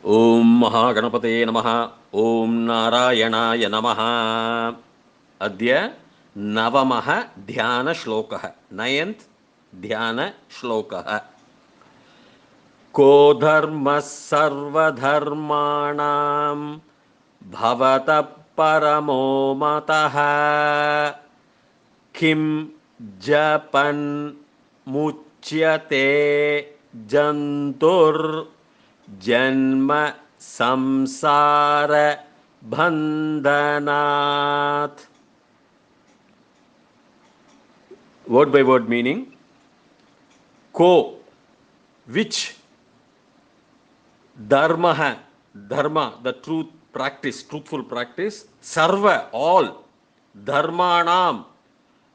ओम महागणपते नमः। ओम नारायणाय नमः। अद्य नवमः ध्यानश्लोकः, नयन्त् ध्यानश्लोकः। को धर्मः सर्वधर्माणां भवतः परमो मतः किं जपन् मुच्यते जन्तुर्जन्म संसार बन्धनात्. Word by word meaning. Ko, which, dharma, dharma, the truth practice, truthful practice, sarva, all, dharmanam,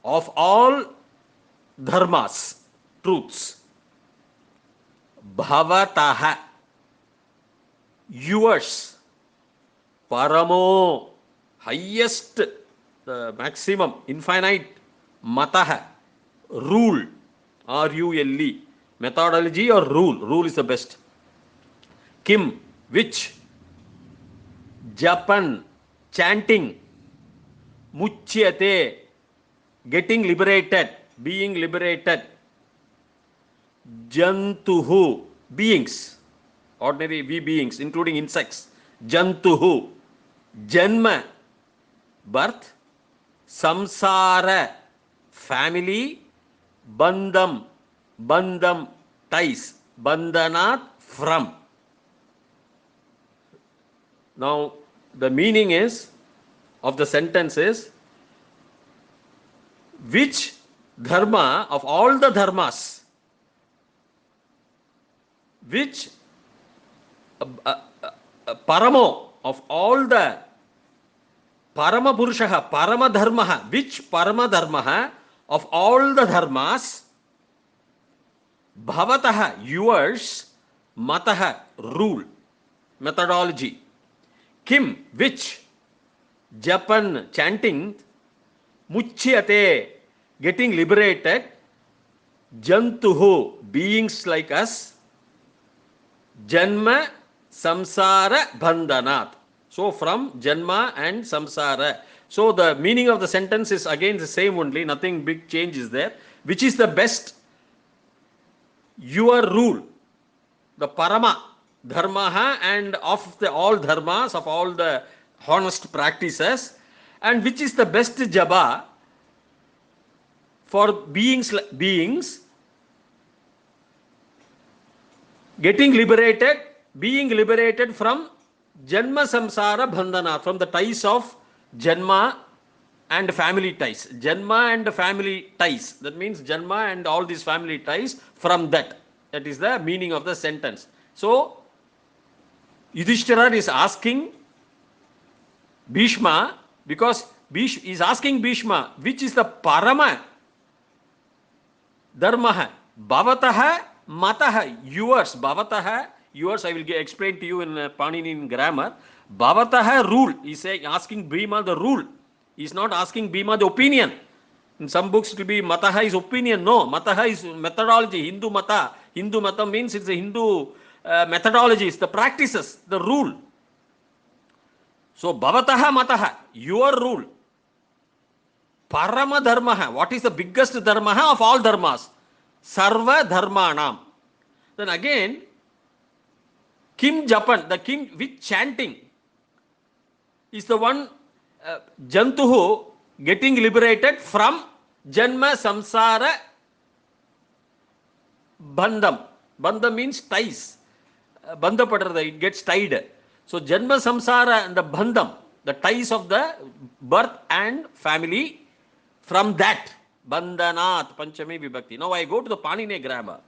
of all dharmas, truths, bhavatah, yours, paramo, highest, the maximum, infinite, matah, rule, R-U-L-E, methodology or rule is the best. Kim, which, japan, chanting, muchyate, getting liberated, being liberated, jantuhu, beings, ordinary we beings, including insects, jantuhu, janma, birth, samsara, family, bandham, ties, bandhanat, from. Now, the meaning is of the sentence is, which dharma of all the dharmas, which paramo of all the parama purushaha, parama dharmaha, which parama dharmaha of all the dharmas, bhavataha, yours, mataha, rule, methodology, kim, which, japan, chanting, muchyate, getting liberated, jantuhu, beings like us, janma samsara bandhanat. So from janma and samsara. So the meaning of the sentence is again the same only, nothing big change is there. Which is the best? Your rule, the parama dharma and of the all dharmas, of all the honest practices, and which is the best jaba for beings getting liberated, being liberated from janma samsara bandhana, from the ties of janma and family ties. Janma and family ties. That means janma and all these family ties from that. That is the meaning of the sentence. So, Yudhishthira is asking Bhishma, because Bhishma is asking Bhishma, which is the parama dharma, bhavataha mataha, yours, bhavataha, yours, I will explain to you in Panini grammar. Bhavataha, rule, he is asking Bhima the rule. He is not asking Bhima the opinion. In some books it will be mataha is opinion. No, mataha is methodology, Hindu mata. Hindu mata means it's a Hindu methodologies, the practices, the rule. So, bhavataha mataha, your rule. Parama dharmaha, what is the biggest dharmaha of all dharmas? Sarva dharmanam. Then again, kim japan, the kim with chanting is the one jantuhu getting liberated from janma samsara bandham. Bandham means ties. Bandha padarada, it gets tied. So janma samsara and the bandham, the ties of the birth and family, from that bandhanat, panchami vibhakti. Now I go to the Panini grammar.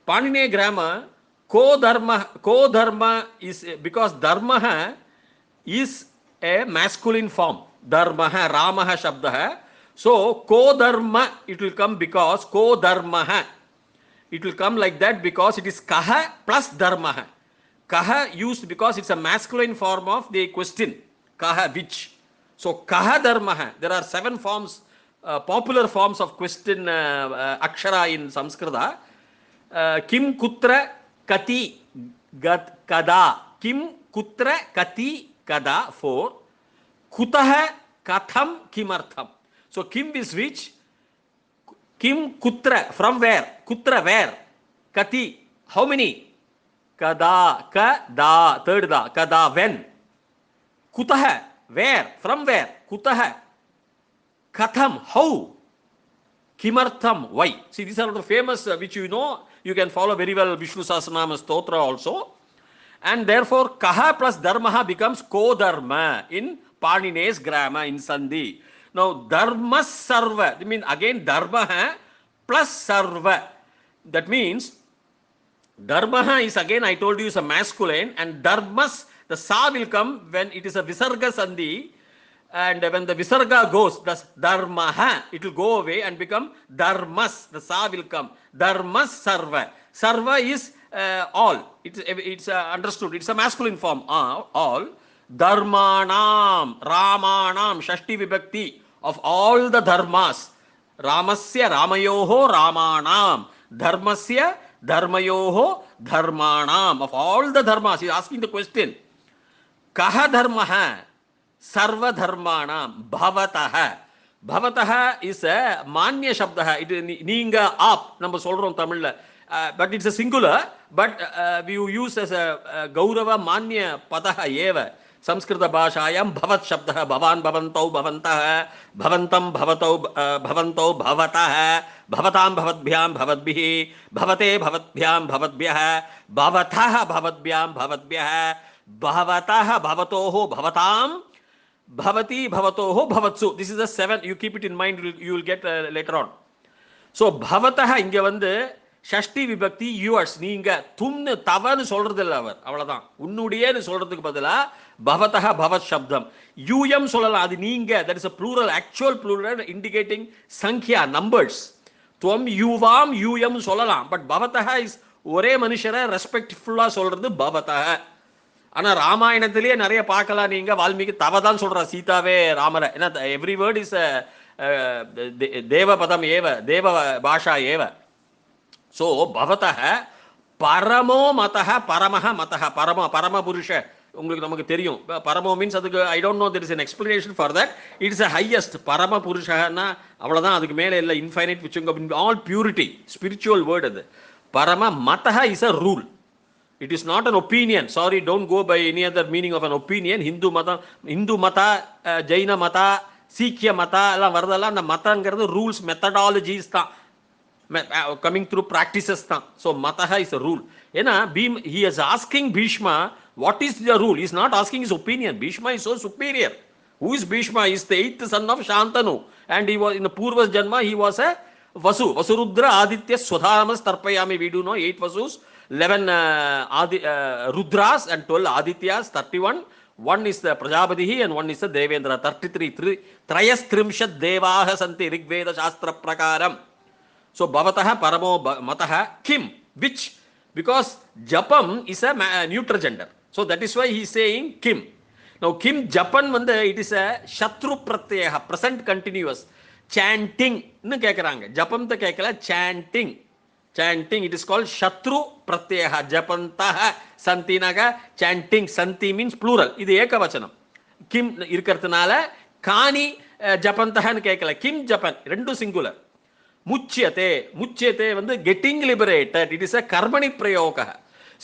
Panini grammar, ko dharma is, because dharma is a masculine form. Dharma, Ramaha Shabdaha. So ko dharma, it will come because ko dharma. It will come like that because it is kaha plus dharma. Kaha used because it's a masculine form of the question. Kaha, which. So kaha dharma. There are 7 forms, popular forms of question akshara in Sanskrita. Kim kutra kati kada. Kim, kutra, kati, kada. 4. Kutah, katham, kimartham. So kim is which? Kim, kutra, from where? Kutra, where? Kati, how many? Kada, kada, third da, kada, when? Kutah, where? From where? Kutah. Katham, how? Kimartham, why? See, these are the famous, which you know, you can follow very well Vishnu Sahasranama Stotra also. And therefore, kaha plus dharmaha becomes ko-dharma in Panine's grammar in Sandhi. Now, dharma sarva, I mean again dharma plus sarva. That means, dharma is again, I told you, is a masculine, and dharmas, the sa will come when it is a visarga Sandhi. And when the visarga goes, thus dharmaha, it will go away and become dharmas. The sa will come. Dharmas sarva. Sarva is all. It's understood. It's a masculine form. All. Dharmanam, Ramanam, Shashti Vibhakti of all the dharmas. Ramasya, Ramayoho, Ramanam. Dharmasya, Dharmayoho, Dharmanam. Of all the dharmas. He is asking the question. Kaha dharmaha? Sarva dharmanam bhavataha. Bhavataha is a manya shabdaha. It is neenga up. Number solron Tamil. But it's a singular. But we use as a gaurava manya padaha eva. Samskrita bhashayam bhavat shabdaha. Bhavan bhavantau bhavantaha. Bhavantam bhavatau bhavantau bhavataha. Bhavatam bhavatbhyam bhavatbhihi. Bhavate bhavatbhyam bhavatbhyaha. Bhavataha bhavatbhyam bhavatbhyaha. Bhavataha bhavatoho bhavatam. Bhavati, bhavatoho, bhavatsu. This is the 7. You keep it in mind, you will get later on. So, bhavataha inga vandu Shashti Vibhakti yours. Neenga thumnu tavanu solradilla avar. Avladhaan. Unnudiyenu solradhukku badala bhavataha bhavat shabdam. Yuyam sollala adu neenga. That is a plural, actual plural indicating sankhya, numbers. Tvam yuvam yuyam sollala. But bhavataha is ஒரே மனுஷரை ரெஸ்பெக்ட்ஃபுல்லா சொல்றது பவதஹ. ஆனா ராமாயணத்திலேயே நிறைய பார்க்கலாம். நீங்க வால்மீகி தவதான் சொல்ற சீதாவே ராமரை. ஏன்னா எவ்ரி வேர்ட் இஸ் தேவபதம் ஏவ, தேவ பாஷா ஏவ. ஸோ பவதஹ பரமோ மதஹ, பரமஹ மதஹ, பரம புருஷ. உங்களுக்கு நமக்கு தெரியும் பரமோ மீன்ஸ், அதுக்கு I don't know, there is an explanation for that. It is a highest பரம புருஷன்னா அவ்வளவுதான், அதுக்கு மேலே இல்லை. Infinite which all purity, spiritual word அது. பரம மதஹ is a rule. It is not an opinion. Sorry, don't go by any other meaning of an opinion. Hindu mata, Jaina mata, Sikya mata எல்லாம் வரதெல்லாம் அந்த மதங்கிறது ரூல்ஸ், மெத்தடாலஜிஸ் தான், coming through practices தான். So மதஹ is a rule. ஏன்னா he is asking Bhishma what is the rule. He is not asking his opinion. Bhishma is so superior. Who is Bhishma? He is the 8th son of Shantanu, and he was in the Purva Janma, he was a Vasu. Vasurudra Aditya Swadharamas Tarpayami. We do know 8 Vasus, 11 Rudras and 12 Adityas, 31. One is the Prajapatihi and one is the Devendra, 33. Trayastrimshat Devaha Santi Rigveda Shastra Prakaram. So Bhavataha Paramo Mataha Kim, which, because Japam is a neuter gender. So that is why he is saying Kim. Now Kim Japan vanda, it is a Shatru Pratyaha, present continuous. Chanting nu கேக்குறாங்க. ஜபம் த கேட்கல, chanting. Chanting, it is called Shatru Pratyaha. Japantaha Santinaga chanting. Santi means plural. இது ஏகவச்சனம். கிம் இருக்கிறதுனால காணி ஜபந்தஹன்னு கேட்கல. கிம் ஜபன் ரெண்டு singular. முச்சியதே, முச்சியதே வந்து getting liberated. It is a கர்மணி பிரயோக.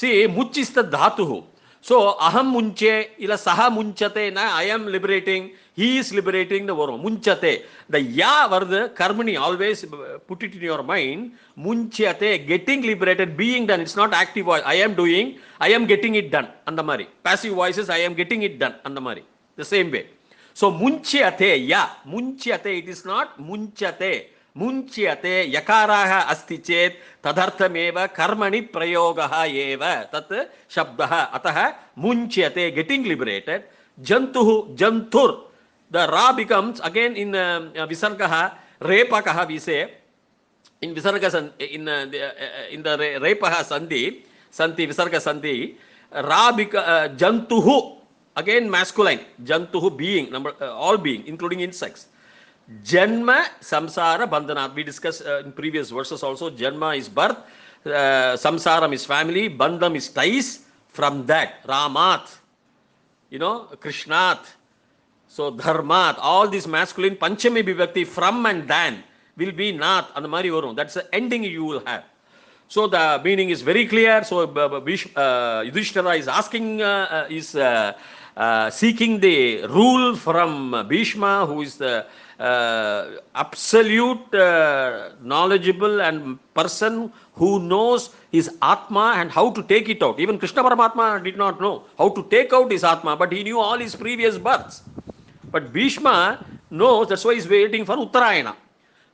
See, much is the dhatu. So aham munche ila saha munchate na, I am liberating, he is liberating the word munchate. The ya vardu karmani, always put it in your mind. Munchate, getting liberated, being done. It's not active voice. I am doing, I am getting it done. Andamari. Passive voices, I am getting it done. Andamari. The same way. So munchate, ya, munchate, it is not munchate. Munchate yakaraha asti chet tadarthameva karmani prayogaha eva tat shabdaha ataha munchate, getting liberated. Jantuhu, jantur, the ra becomes again in visargaha repakaha, we say in visarga in the repaha sandhi visarga sandhi ra jantuhu, again masculine. Jantuhu, being, number all being including insects. Janma samsara bandhana, we discussed in previous verses also. Janma is birth, samsaram is family, bandham is ties, From that, Ramat, Krishnat, so Dharmat, all these masculine Panchami Vibhakti from and than will be Nath, and the Mari Varum. That's the ending you will have. So the meaning is very clear. So Yudhishthira is asking, seeking the rule from Bhishma, who is the absolute knowledgeable and person who knows his Atma and how to take it out. Even Krishna Paramatma did not know how to take out his Atma, but he knew all his previous births. But Bhishma knows, that's why he's waiting for Uttarayana.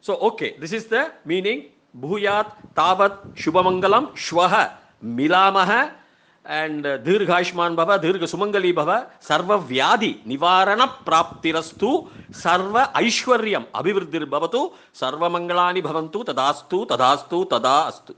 So, okay, this is the meaning. Bhuyat Tavat Shubhamangalam Shwaha Milamaha and Dirghashman Bhava, Dirgha Sumangali Bhava, Sarva Vyadi Nivarana Praptirastu, Sarva Aishwaryam Abhivriddhir Bhavatu, Sarva Mangalani Bhavantu, Tadastu, Tadastu, Tadastu.